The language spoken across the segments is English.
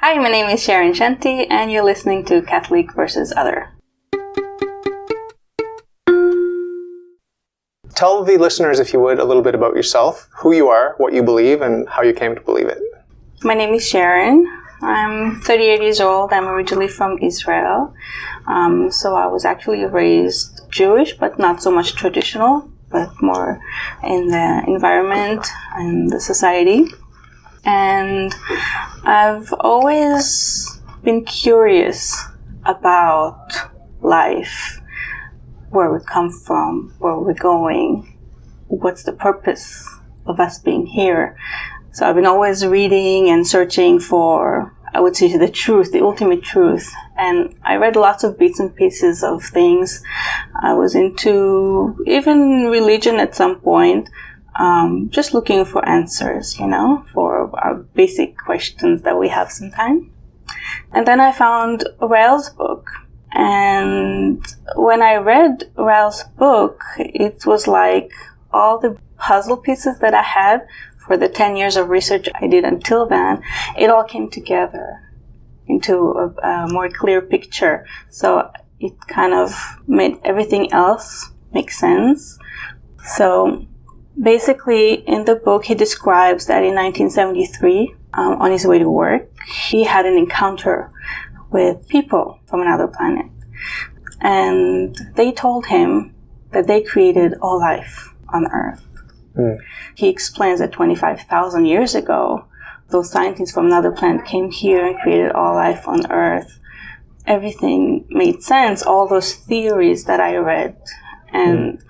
Hi, my name is Sharon Shanti, and you're listening to Catholic versus Other. Tell the listeners, if you would, a little bit about yourself, who you are, what you believe, and how you came to believe it. My name is Sharon. I'm 38 years old. I'm originally from Israel. So I was actually raised Jewish, but not so much traditional, but more in the environment and the society. And I've always been curious about life, where we come from, where we're going, what's the purpose of us being here. So I've been always reading and searching for, I would say, the truth, the ultimate truth. And I read lots of bits and pieces of things. I was into even religion at some point, just looking for answers, for our basic questions that we have sometimes. And then I found Rael's book. And when I read Rael's book, it was like all the puzzle pieces that I had for the 10 years of research I did until then, it all came together into a more clear picture. So it kind of made everything else make sense. So basically, in the book, he describes that in 1973, on his way to work, he had an encounter with people from another planet. And they told him that they created all life on Earth. He explains that 25,000 years ago, those scientists from another planet came here and created all life on Earth. Everything made sense, all those theories that I read. And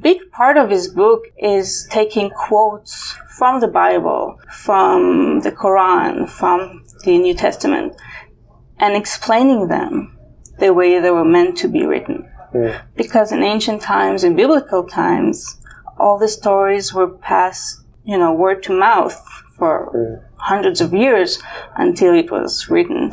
big part of his book is taking quotes from the Bible, from the Quran, from the New Testament, and explaining them the way they were meant to be written. Because in ancient times, in biblical times, all the stories were passed, word to mouth for hundreds of years until it was written.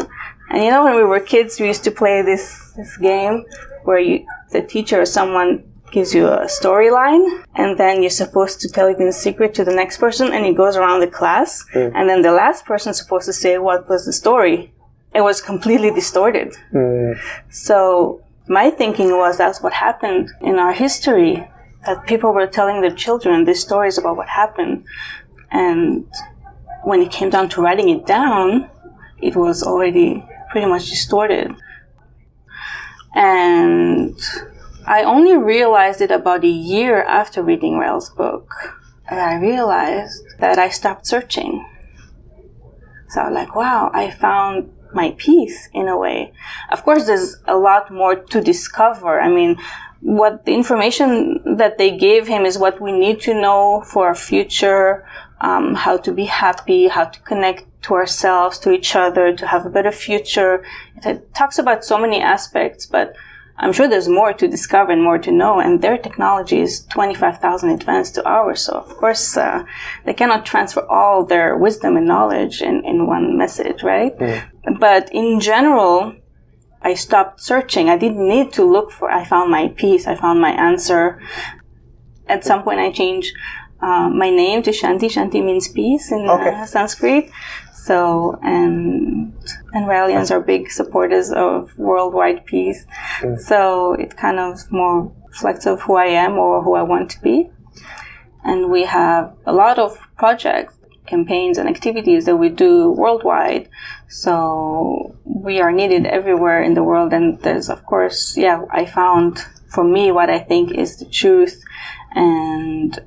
And when we were kids, we used to play this game where the teacher or someone gives you a storyline, and then you're supposed to tell it in secret to the next person, and it goes around the class, and then the last person is supposed to say what was the story. It was completely distorted. So my thinking was that's what happened in our history, that people were telling their children these stories about what happened. And when it came down to writing it down, it was already pretty much distorted. And I only realized it about a year after reading Rael's book. And I realized that I stopped searching. So I was like, wow, I found my peace in a way. Of course, there's a lot more to discover. I mean, what the information that they gave him is what we need to know for our future, how to be happy, how to connect to ourselves, to each other, to have a better future. It talks about so many aspects, but I'm sure there's more to discover and more to know, and their technology is 25,000 advanced to ours, so of course they cannot transfer all their wisdom and knowledge in one message, right? But in general, I stopped searching. I didn't need to look for, I found my peace, I found my answer. At some point I changed my name to Shanti. Shanti means peace in Sanskrit. So, and Raelians are big supporters of worldwide peace. So it kind of more reflects of who I am or who I want to be. And we have a lot of projects, campaigns and activities that we do worldwide. So we are needed everywhere in the world. And there's, of course, I found for me what I think is the truth and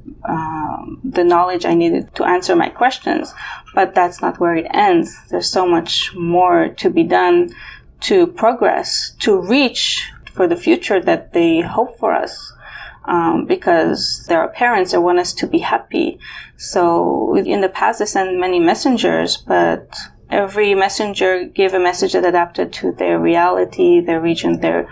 the knowledge I needed to answer my questions. But that's not where it ends. There's so much more to be done to progress, to reach for the future that they hope for us. Because there are parents that want us to be happy. So in the past, they sent many messengers, but every messenger gave a message that adapted to their reality, their region, their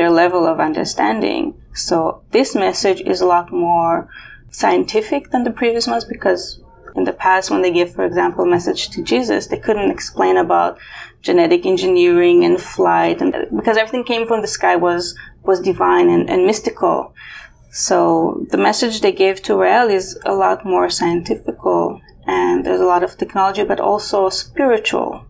level of understanding. So this message is a lot more scientific than the previous ones, because in the past, when they gave, for example, a message to Jesus, they couldn't explain about genetic engineering and flight, and because everything came from the sky was divine and mystical. So the message they gave to Rael is a lot more scientifical and there's a lot of technology, but also spiritual.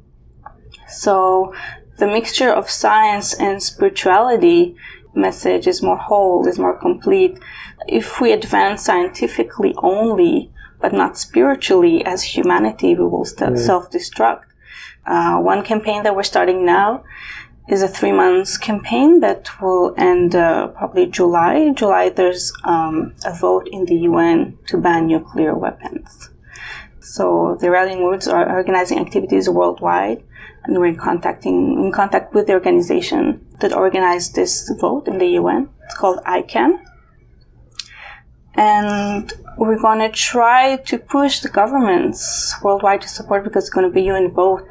So the mixture of science and spirituality message is more whole, is more complete. If we advance scientifically only, but not spiritually as humanity, we will self-destruct. One campaign that we're starting now is a 3-month campaign that will end probably July. July, there's a vote in the UN to ban nuclear weapons. So the Raelian Woods are organizing activities worldwide, and we're in contact with the organization that organized this vote in the UN. It's called ICANN. And we're going to try to push the governments worldwide to support, because it's going to be UN vote.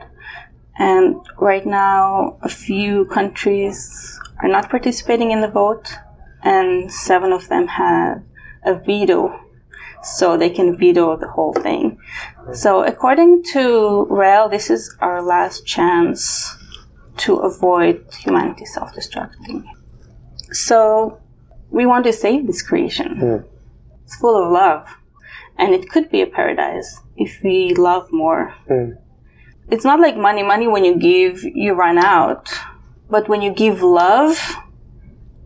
And right now, a few countries are not participating in the vote, and 7 of them have a veto, so they can veto the whole thing. So according to Rael, this is our last chance to avoid humanity self-destructing. So we want to save this creation. It's full of love, and it could be a paradise if we love more. It's not like money. Money, when you give, you run out. But when you give love,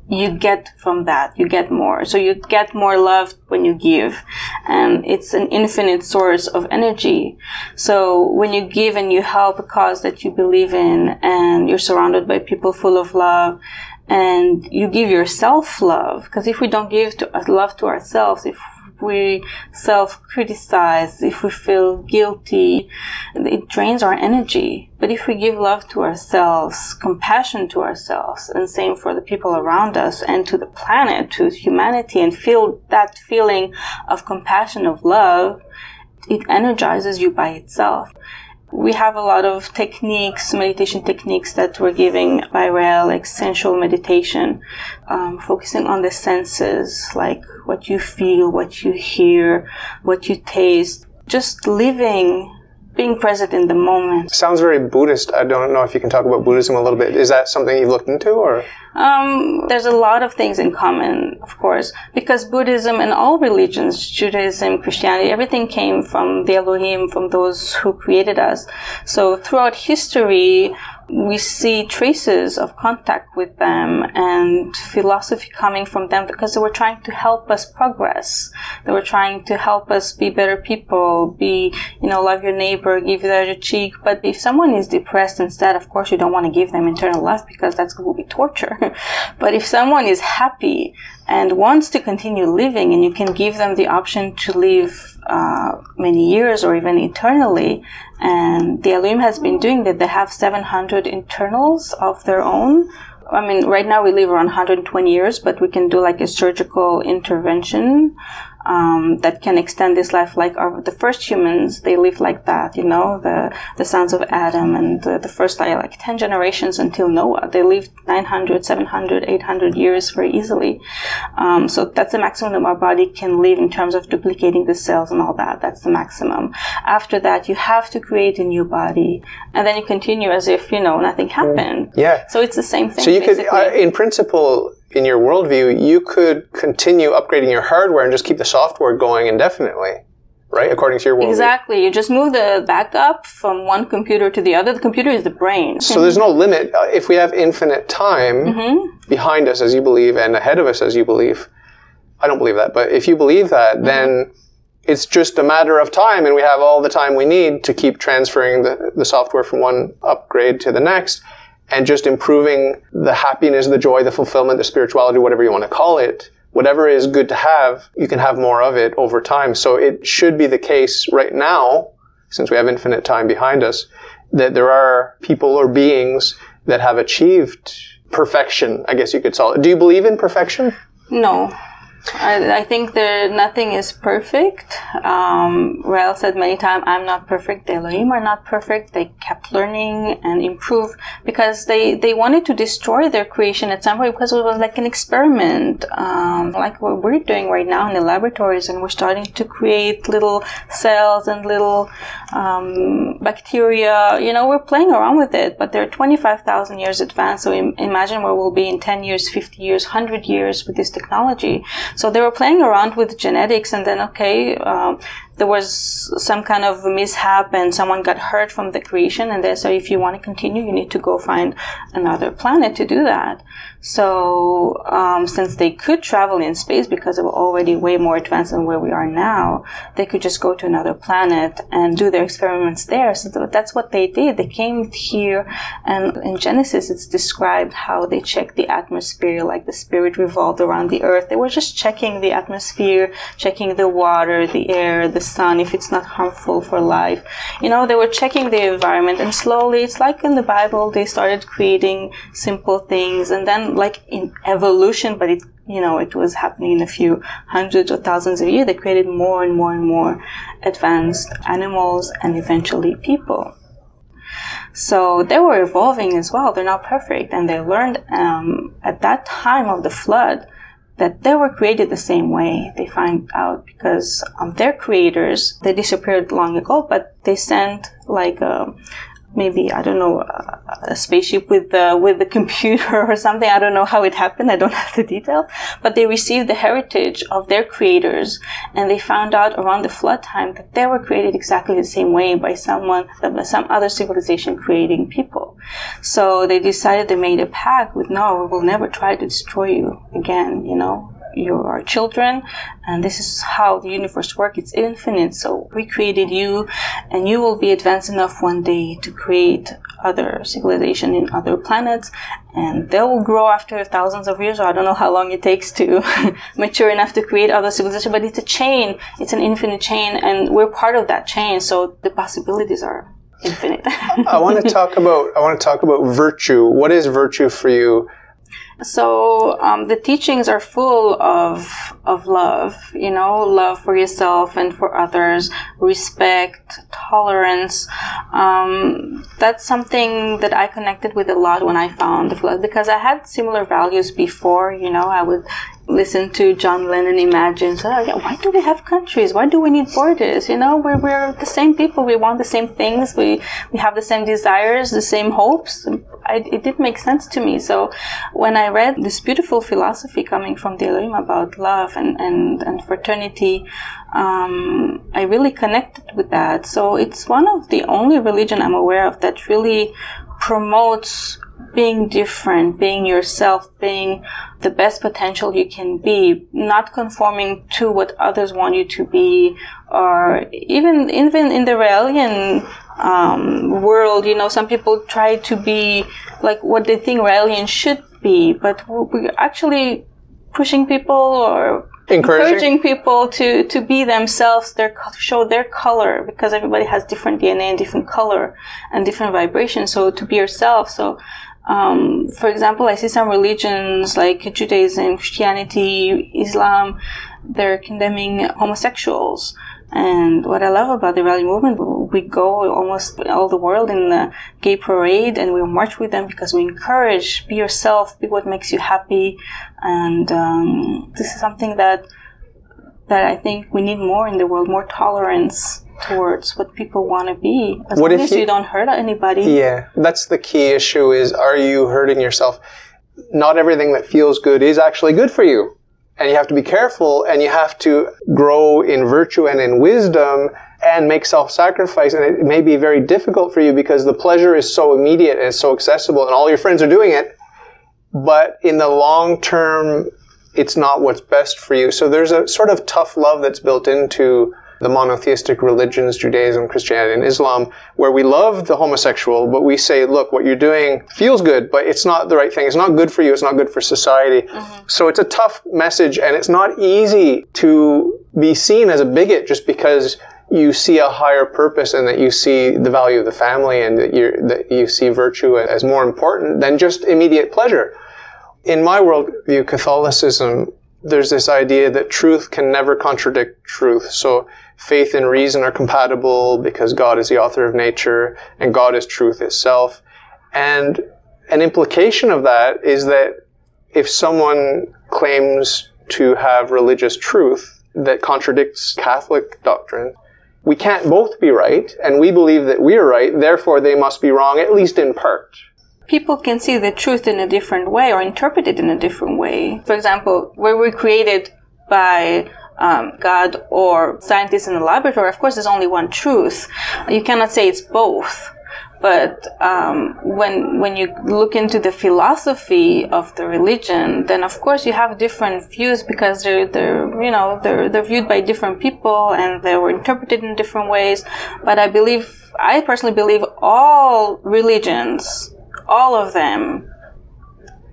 you get from that. You get more. So you get more love when you give. And it's an infinite source of energy. So when you give and you help a cause that you believe in, and you're surrounded by people full of love, and you give yourself love, because if we don't give love to ourselves, if we self-criticize, if we feel guilty, it drains our energy. But if we give love to ourselves, compassion to ourselves, and same for the people around us and to the planet, to humanity, and feel that feeling of compassion, of love, it energizes you by itself. We have a lot of techniques, meditation techniques that we're giving by Rael, like sensual meditation, focusing on the senses, like what you feel, what you hear, what you taste, just living, being present in the moment. Sounds very Buddhist. I don't know if you can talk about Buddhism a little bit. Is that something you've looked into, or? There's a lot of things in common, of course, because Buddhism and all religions, Judaism, Christianity, everything came from the Elohim, from those who created us. So throughout history, we see traces of contact with them and philosophy coming from them, because they were trying to help us progress. They were trying to help us be better people, love your neighbor, give the other cheek. But if someone is depressed instead, of course you don't want to give them eternal love, because that will be torture. But if someone is happy and wants to continue living, and you can give them the option to live many years or even eternally, and the Elohim has been doing that. They have 700 internals of their own. I mean, right now we live around 120 years, but we can do like a surgical intervention that can extend this life. Like the first humans, they lived like that, the sons of Adam, and the first like 10 generations until Noah. They lived 900, 700, 800 years very easily. So that's the maximum our body can live in terms of duplicating the cells and all that. That's the maximum. After that, you have to create a new body, and then you continue as if, nothing happened. Yeah. So it's the same thing. So you could, in principle, in your worldview, you could continue upgrading your hardware and just keep the software going indefinitely, right? According to your worldview. Exactly. You just move the backup from one computer to the other. The computer is the brain. So there's no limit. If we have infinite time behind us, as you believe, and ahead of us, as you believe, I don't believe that, but if you believe that, then it's just a matter of time, and we have all the time we need to keep transferring the software from one upgrade to the next, and just improving the happiness, the joy, the fulfillment, the spirituality, whatever you want to call it. Whatever is good to have, you can have more of it over time. So it should be the case right now, since we have infinite time behind us, that there are people or beings that have achieved perfection, I guess you could call it. Do you believe in perfection? No. I think nothing is perfect. Rael said many times, I'm not perfect. The Elohim are not perfect. They kept learning and improve, because they wanted to destroy their creation at some point, because it was like an experiment, like what we're doing right now in the laboratories, and we're starting to create little cells and little bacteria. We're playing around with it, but they're 25,000 years advanced. So imagine where we'll be in 10 years, 50 years, 100 years with this technology. So they were playing around with genetics, and then, there was some kind of mishap and someone got hurt from the creation, and so if you want to continue, you need to go find another planet to do that. So since they could travel in space because they were already way more advanced than where we are now, they could just go to another planet and do their experiments there. So that's what they did. They came here, and in Genesis it's described how they checked the atmosphere, like the spirit revolved around the earth. They were just checking the atmosphere, checking the water, the air, the sun, if it's not harmful for life. They were checking the environment, and slowly, it's like in the Bible, they started creating simple things, and then like in evolution, but it was happening in a few hundreds or thousands of years, they created more and more and more advanced animals and eventually people. So they were evolving as well. They're not perfect, and they learned at that time of the flood that they were created the same way. They find out because their creators, they disappeared long ago, but they sent like maybe, I don't know, a spaceship with the computer or something. I don't know how it happened. I don't have the details. But they received the heritage of their creators, and they found out around the flood time that they were created exactly the same way by some other civilization creating people. So they decided, they made a pact with, no, we will never try to destroy you again, You are our children, and this is how the universe works. It's infinite. So we created you, and you will be advanced enough one day to create other civilization in other planets, and they will grow after thousands of years, or I don't know how long it takes to mature enough to create other civilization. But it's a chain. It's an infinite chain, and we're part of that chain. So the possibilities are infinite. I want to talk about virtue. What is virtue for you? So the teachings are full of love, love for yourself and for others, respect, tolerance. That's something that I connected with a lot when I found the flood, because I had similar values before. I would listen to John Lennon Imagine. So, why do we have countries? Why do we need borders? We're the same people. We want the same things. We have the same desires, the same hopes. It did make sense to me. So when I read this beautiful philosophy coming from the Elohim about love and fraternity, I really connected with that. So it's one of the only religion I'm aware of that really promotes being different, being yourself, being the best potential you can be, not conforming to what others want you to be, or even in the Raelian world, some people try to be like what they think Raelian should be, but we're actually pushing people or encouraging people to be themselves, show their color, because everybody has different DNA and different color and different vibrations. So to be yourself. So for example, I see some religions like Judaism, Christianity, Islam, they're condemning homosexuals. And what I love about the Raelian movement, we go almost all the world in the gay parade, and we march with them because we encourage, be yourself, be what makes you happy. And this is something that I think we need more in the world, more tolerance towards what people want to be, as long as you don't hurt anybody. Yeah, that's the key issue, is, are you hurting yourself? Not everything that feels good is actually good for you. And you have to be careful, and you have to grow in virtue and in wisdom and make self-sacrifice. And it may be very difficult for you because the pleasure is so immediate and so accessible, and all your friends are doing it. But in the long term, it's not what's best for you. So there's a sort of tough love that's built into the monotheistic religions, Judaism, Christianity, and Islam, where we love the homosexual, but we say, look, what you're doing feels good, but it's not the right thing. It's not good for you. It's not good for society. Mm-hmm. So it's a tough message, and it's not easy to be seen as a bigot just because you see a higher purpose and that you see the value of the family and that you see virtue as more important than just immediate pleasure. In my worldview, Catholicism, there's this idea that truth can never contradict truth. So faith and reason are compatible because God is the author of nature and God is truth itself. And an implication of that is that if someone claims to have religious truth that contradicts Catholic doctrine, we can't both be right, and we believe that we are right, therefore they must be wrong, at least in part. People can see the truth in a different way or interpret it in a different way. For example, were we created by God or scientists in the laboratory. Of course, there's only one truth. You cannot say it's both. But when you look into the philosophy of the religion, then of course you have different views because they're viewed by different people and they were interpreted in different ways. But I personally believe all religions, all of them,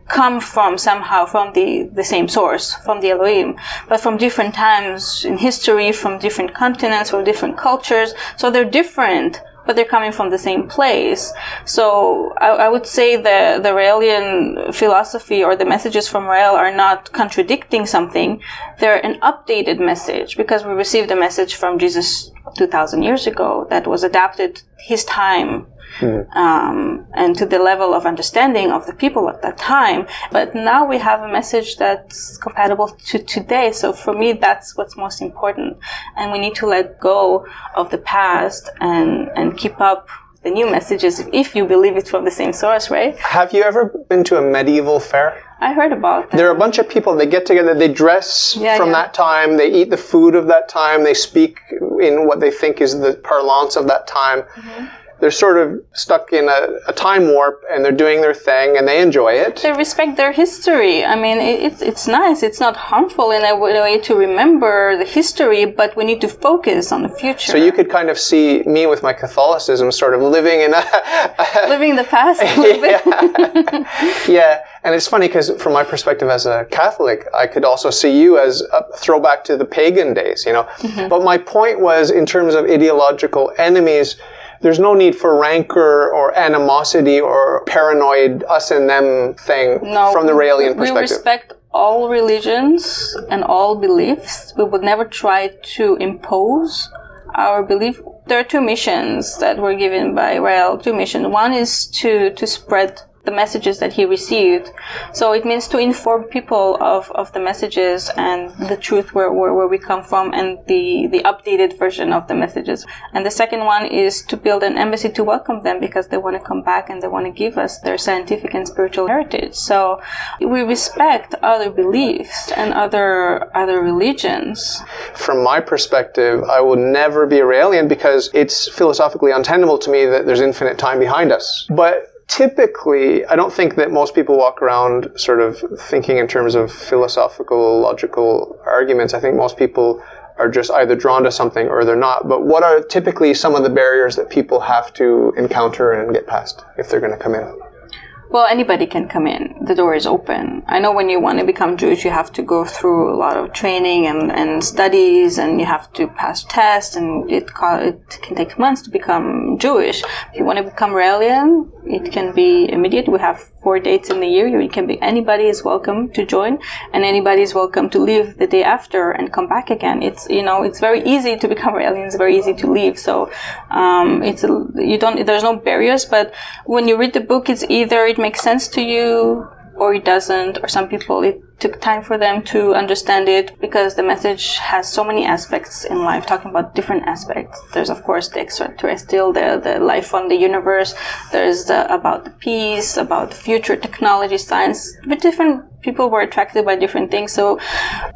come from the same source, from the Elohim, but from different times in history, from different continents, from different cultures. So they're different, but they're coming from the same place. So I would say the Raelian philosophy or the messages from Rael are not contradicting something. They're an updated message because we received a message from Jesus 2,000 years ago that was adapted his time. And to the level of understanding of the people at that time. But now we have a message that's compatible to today. So for me, that's what's most important. And we need to let go of the past and keep up the new messages if you believe it's from the same source, right? Have you ever been to a medieval fair? I heard about that. There are a bunch of people, they get together, they dress from that time, they eat the food of that time, they speak in what they think is the parlance of that time. Mm-hmm. They're sort of stuck in a time warp and they're doing their thing and they enjoy it. They respect their history. I mean, it's nice. It's not harmful in a way to remember the history, but we need to focus on the future. So you could kind of see me with my Catholicism sort of living in living the past a little bit. Yeah. And it's funny because from my perspective as a Catholic, I could also see you as a throwback to the pagan days, Mm-hmm. But my point was, in terms of ideological enemies, there's no need for rancor or animosity or paranoid us and them thing from the Raelian perspective. We respect all religions and all beliefs. We would never try to impose our belief. There are two missions that were given by Rael, two missions. One is to spread the messages that he received. So it means to inform people of the messages and the truth where we come from and the updated version of the messages. And the second one is to build an embassy to welcome them because they want to come back and they want to give us their scientific and spiritual heritage. So we respect other beliefs and other religions. From my perspective, I will never be a Raelian because it's philosophically untenable to me that there's infinite time behind us. But typically, I don't think that most people walk around sort of thinking in terms of philosophical, logical arguments. I think most people are just either drawn to something or they're not. But what are typically some of the barriers that people have to encounter and get past if they're going to come in? Well, anybody can come in. The door is open. I know when you want to become Jewish, you have to go through a lot of training and studies, and you have to pass tests, and it can take months to become Jewish. If you want to become Raelian, it can be immediate. We have 4 dates in the year. Anybody is welcome to join, and anybody is welcome to leave the day after and come back again. It's very easy to become Raelian. It's very easy to leave. So there's no barriers. But when you read the book, it's either it makes sense to you or it doesn't, or some people it took time for them to understand it because the message has so many aspects in life, talking about different aspects. There's of course the extraterrestrial, the life on the universe. There's about the peace, about the future, technology, science. But different people were attracted by different things. So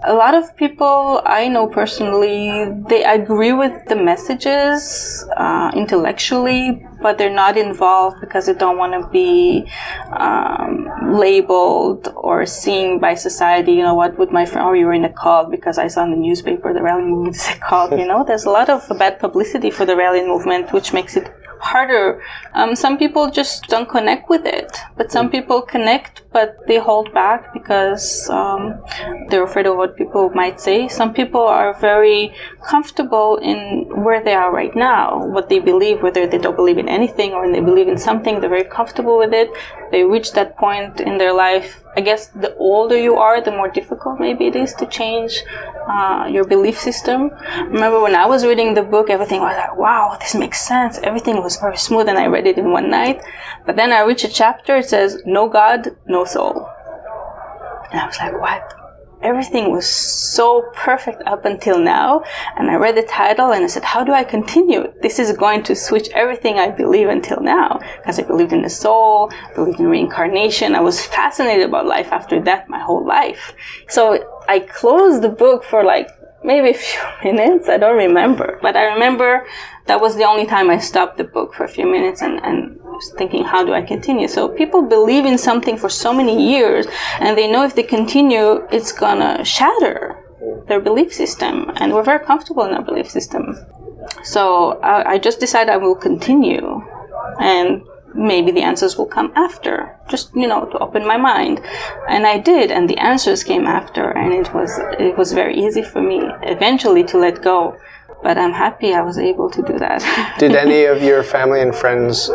a lot of people I know personally, they agree with the messages intellectually, but they're not involved because they don't want to be labeled or seen by society. What would my friend, you're in a cult because I saw in the newspaper the Raelian movement is a cult. There's a lot of bad publicity for the Raelian movement, which makes it harder. Some people just don't connect with it, but some people connect, but they hold back because they're afraid of what people might say. Some people are very comfortable in where they are right now, what they believe, whether they don't believe in anything or they believe in something, they're very comfortable with it. They reach that point in their life. I guess the older you are, the more difficult maybe it is to change your belief system. Remember when I was reading the book, everything was like, wow, this makes sense. Everything was very smooth and I read it in one night. But then I reached a chapter, it says, no God, no soul. And I was like, what? Everything was so perfect up until now. And I read the title and I said, how do I continue? This is going to switch everything I believe until now. Because I believed in the soul, believed in reincarnation. I was fascinated about life after death my whole life. So I closed the book for like maybe a few minutes. I don't remember. But I remember that was the only time I stopped the book for a few minutes and was thinking, how do I continue? So people believe in something for so many years, and they know if they continue, it's gonna shatter their belief system. And we're very comfortable in our belief system. So I just decided I will continue. And maybe the answers will come after, just, to open my mind. And I did, and the answers came after, and it was very easy for me eventually to let go. But I'm happy I was able to do that. Did any of your family and friends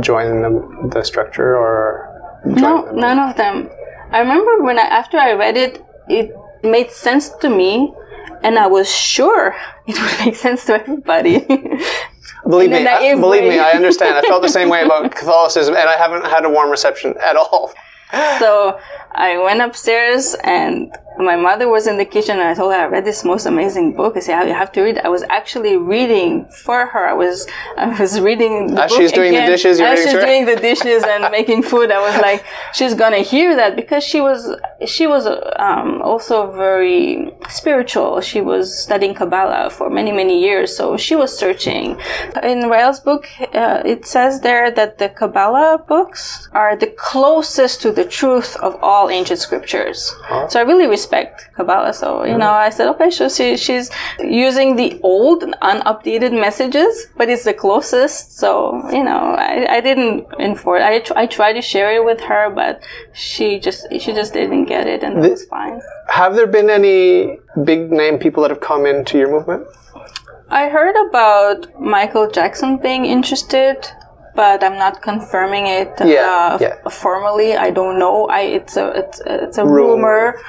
join the structure, or no, none of them. I remember after I read it, it made sense to me, and I was sure it would make sense to everybody. Believe me, I understand. I felt the same way about Catholicism, and I haven't had a warm reception at all. So I went upstairs, and my mother was in the kitchen, and I told her I read this most amazing book. I said, you have to read it. I was actually reading for her. I was reading the book she's doing again. The dishes, as she's doing the dishes and making food. I was like, she's gonna hear that, because she was also very spiritual. She was studying Kabbalah for many, many years, so she was searching. In Rael's book, it says there that the Kabbalah books are the closest to the truth of all ancient scriptures. Huh? So I really respect Kabbalah. So, I said, okay, so she's using the old, unupdated messages, but it's the closest. So, I didn't enforce. I tried to share it with her, but she just didn't get it, and it was fine. Have there been any big name people that have come into your movement? I heard about Michael Jackson being interested, but I'm not confirming it formally. I don't know. It's a rumor.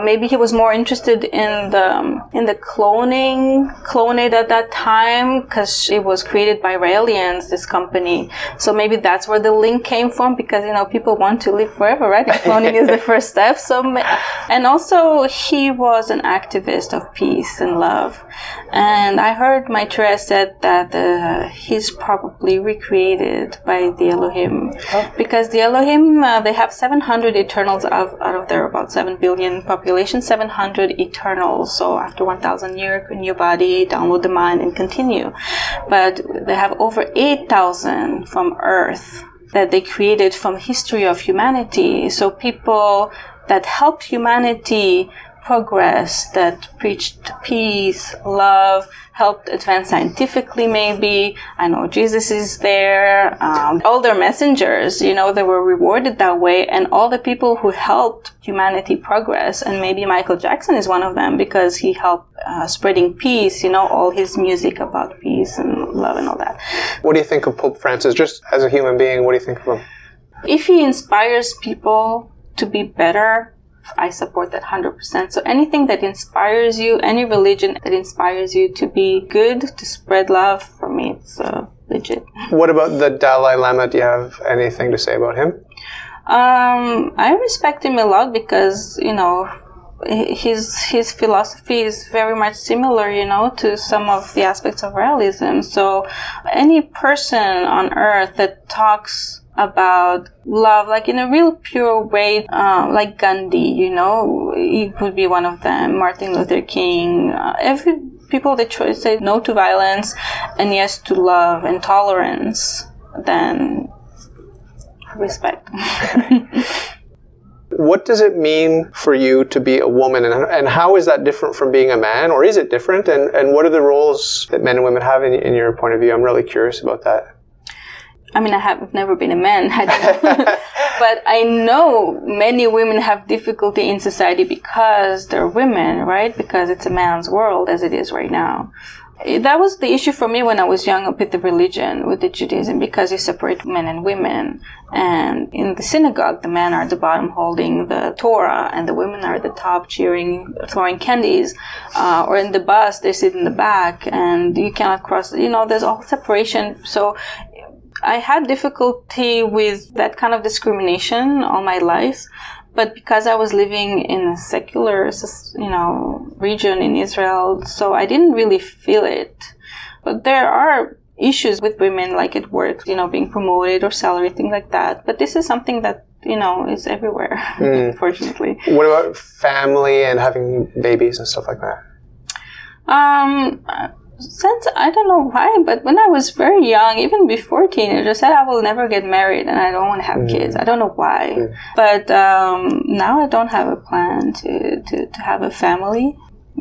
Maybe he was more interested in the clonate at that time, because it was created by Raelians, this company. So maybe that's where the link came from, because people want to live forever, right? And cloning is the first step. So, and also he was an activist of peace and love. And I heard Maitreya said that he's probably recreated by the Elohim, because the Elohim, they have 700 Eternals out of their about 7 billion population, 700 Eternals. So after 1,000 years, a new body, download the mind, and continue. But they have over 8,000 from Earth that they created from history of humanity. So people that helped humanity progress, that preached peace, love, helped advance scientifically maybe. I know Jesus is there. All their messengers, they were rewarded that way. And all the people who helped humanity progress, and maybe Michael Jackson is one of them, because he helped spreading peace, all his music about peace and love and all that. What do you think of Pope Francis, just as a human being? What do you think of him? If he inspires people to be better, I support that 100%. So anything that inspires you, any religion that inspires you to be good, to spread love, for me, it's legit. What about the Dalai Lama? Do you have anything to say about him? I respect him a lot, because, his philosophy is very much similar, to some of the aspects of realism. So any person on earth that talks about love, like in a real pure way, like Gandhi, he would be one of them, Martin Luther King, every people that try to say no to violence and yes to love and tolerance, then respect. What does it mean for you to be a woman, and how is that different from being a man, or is it different, and what are the roles that men and women have in your point of view? I'm really curious about that. I mean, I have never been a man, but I know many women have difficulty in society because they're women, right? Because it's a man's world as it is right now. That was the issue for me when I was young with the religion, with the Judaism, because you separate men and women. And in the synagogue, the men are at the bottom holding the Torah, and the women are at the top cheering, throwing candies. Or in the bus, they sit in the back, and you cannot cross, there's all separation. So I had difficulty with that kind of discrimination all my life. But because I was living in a secular, region in Israel, so I didn't really feel it. But there are issues with women, like at work, being promoted or salary, things like that. But this is something that, is everywhere, unfortunately. What about family and having babies and stuff like that? Since I don't know why, but when I was very young, even before teenage, I said I will never get married and I don't want to have kids. I don't know why, but now I don't have a plan to have a family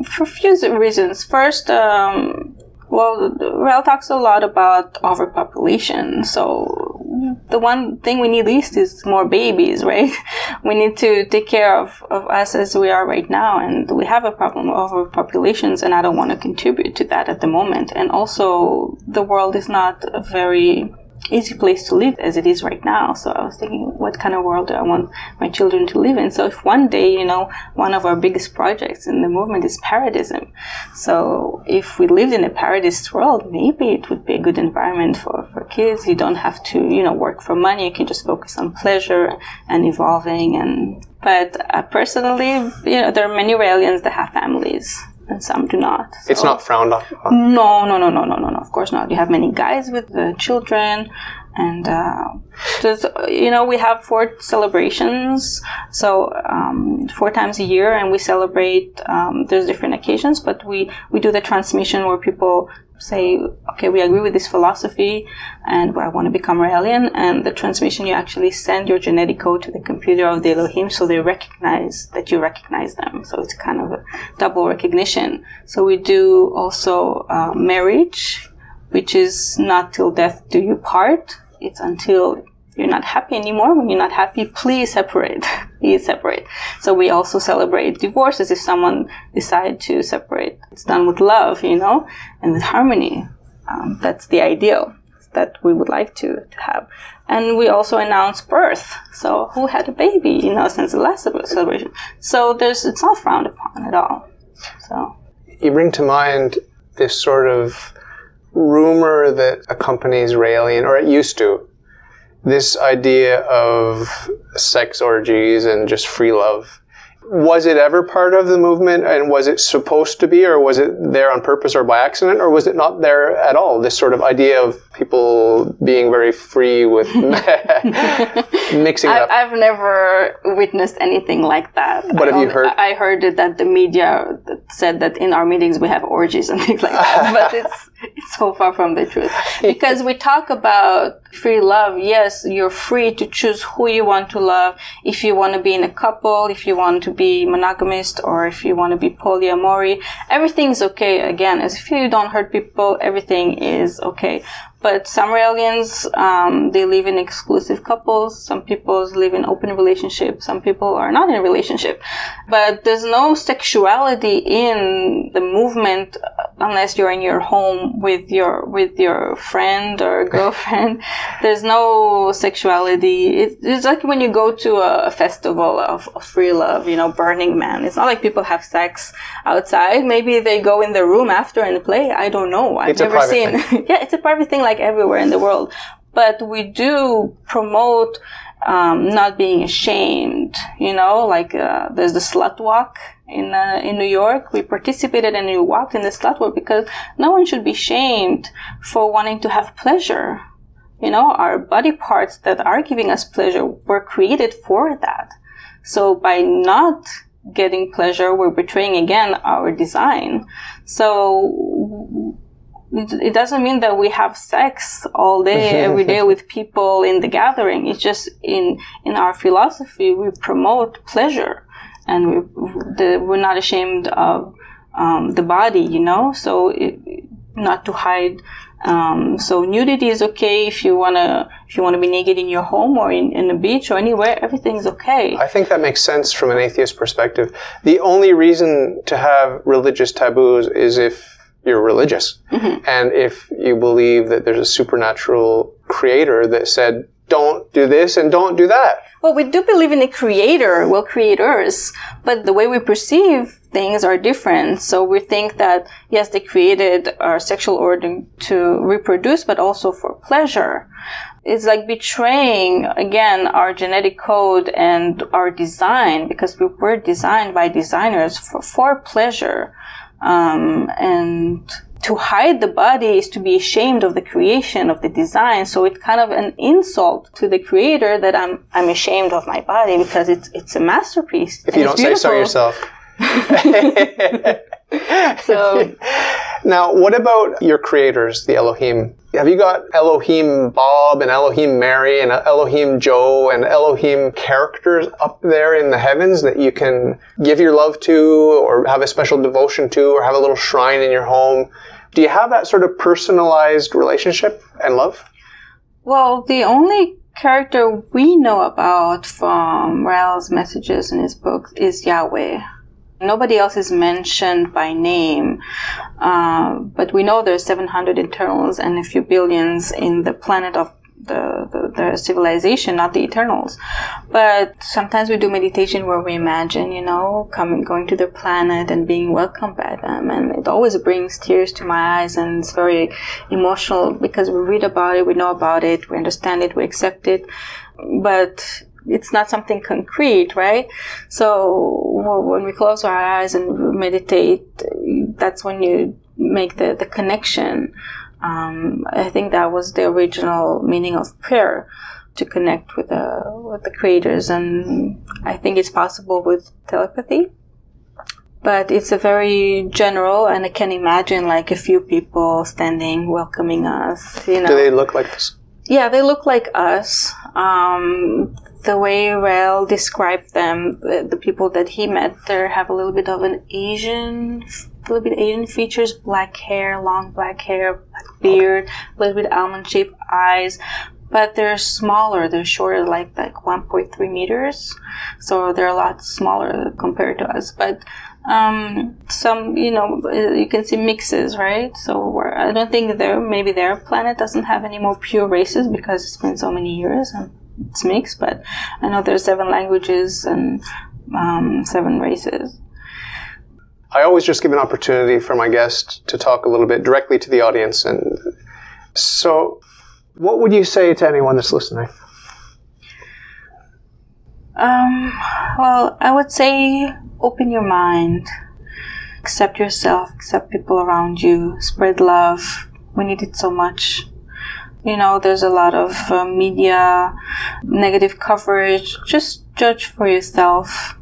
for a few reasons. First, Rael talks a lot about overpopulation, so the one thing we need least is more babies, right? We need to take care of us as we are right now, and we have a problem of overpopulations, and I don't want to contribute to that at the moment. And also, the world is not a very easy place to live as it is right now. So I was thinking, what kind of world do I want my children to live in? So if one day, one of our biggest projects in the movement is paradism. So if we lived in a paradise world, maybe it would be a good environment for kids. You don't have to, work for money. You can just focus on pleasure and evolving. But personally, there are many Raelians that have families. And some do not. So. It's not frowned on. No, of course not. You have many guys with children, and we have 4 celebrations, so 4 times a year, and we celebrate. There's different occasions, but we do the transmission where people say, okay, we agree with this philosophy and I want to become Raelian, and the transmission, you actually send your genetic code to the computer of the Elohim so they recognize that you recognize them. So it's kind of a double recognition. So we do also marriage, which is not till death do you part. It's until you're not happy anymore. When you're not happy, please separate. Please separate. So we also celebrate divorces if someone decides to separate. It's done with love, and with harmony. That's the ideal that we would like to have. And we also announce birth. So who had a baby, since the last celebration. So it's not frowned upon at all. So you bring to mind this sort of rumor that accompanies Raelian, or it used to, this idea of sex orgies and just free love. Was it ever part of the movement, and was it supposed to be, or was it there on purpose or by accident, or was it not there at all? This sort of idea of people being very free with mixing it up. I've never witnessed anything like that. What have you heard? I heard that the media said that in our meetings we have orgies and things like that, but it's so far from the truth. Because we talk about free love. Yes, you're free to choose who you want to love. If you want to be in a couple, if you want to be monogamist, or if you want to be polyamory, everything's okay. Again, as if you don't hurt people, everything is okay. But some Raelians, they live in exclusive couples. Some people live in open relationships. Some people are not in a relationship. But there's no sexuality in the movement unless you're in your home with your friend or girlfriend. There's no sexuality. It's like when you go to a festival of free love, Burning Man. It's not like people have sex outside. Maybe they go in the room after and play. I don't know. I've never seen. Yeah, it's a private thing like everywhere in the world. But we do promote not being ashamed, there's the slut walk in New York. We participated and we walked in the slut walk because no one should be shamed for wanting to have pleasure. Our body parts that are giving us pleasure were created for that. So by not getting pleasure, we're betraying again our design. So it doesn't mean that we have sex all day, every day with people in the gathering. It's just in our philosophy, we promote pleasure, and we're not ashamed of the body, so not to hide. So nudity is okay if you wanna be naked in your home or in a beach or anywhere. Everything's okay. I think that makes sense from an atheist perspective. The only reason to have religious taboos is if you're religious. Mm-hmm. And if you believe that there's a supernatural creator that said, don't do this and don't do that. Well, we do believe in a creator, creators, but the way we perceive things are different. So we think that, yes, they created our sexual organ to reproduce, but also for pleasure. It's like betraying, again, our genetic code and our design, because we were designed by designers for pleasure. And to hide the body is to be ashamed of the creation, of the design. So it's kind of an insult to the creator that I'm ashamed of my body because it's a masterpiece. If you don't say so yourself. So now, what about your creators, the Elohim? Have you got Elohim Bob and Elohim Mary and Elohim Joe and Elohim characters up there in the heavens that you can give your love to or have a special devotion to or have a little shrine in your home? Do you have that sort of personalized relationship and love? Well, the only character we know about from Rael's messages in his books is Yahweh. Nobody else is mentioned by name, but we know there's 700 Eternals and a few billions in the planet of the civilization, not the Eternals. But sometimes we do meditation where we imagine, going to their planet and being welcomed by them, and it always brings tears to my eyes, and it's very emotional because we read about it, we know about it, we understand it, we accept it, but it's not something concrete, right? So when we close our eyes and meditate, that's when you make the connection. I think that was the original meaning of prayer, to connect with the creators, and I think it's possible with telepathy. But it's a very general, and I can imagine like a few people standing, welcoming us. Do they look like this? Yeah, they look like us. The way Rael described them, the people that he met there have a little bit of Asian features, black hair, long black hair, black beard, a little bit almond-shaped eyes. But they're smaller, they're shorter, like 1.3 meters. So they're a lot smaller compared to us. But some, you can see mixes, right? So I don't think maybe their planet doesn't have any more pure races because it's been so many years and it's mixed. But I know there's 7 languages and 7 races. I always just give an opportunity for my guest to talk a little bit directly to the audience. And so what would you say to anyone that's listening? Well, I would say open your mind, accept yourself, accept people around you, spread love. We need it so much. There's a lot of media, negative coverage. Just judge for yourself.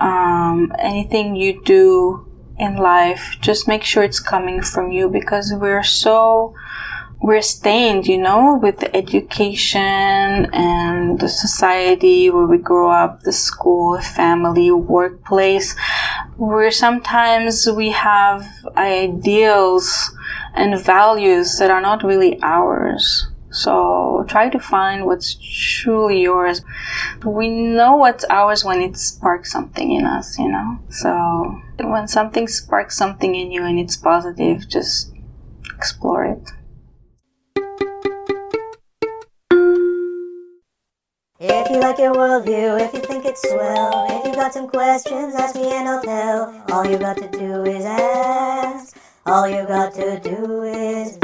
Anything you do in life, just make sure it's coming from you, because we're stained, with the education and the society where we grow up, the school, family, workplace, where sometimes we have ideals and values that are not really ours. So try to find what's truly yours. We know what's ours when it sparks something in us, So when something sparks something in you and it's positive, just explore it. If you like your worldview, if you think it's swell, if you got some questions, ask me and I'll tell. All you got to do is ask. All you got to do is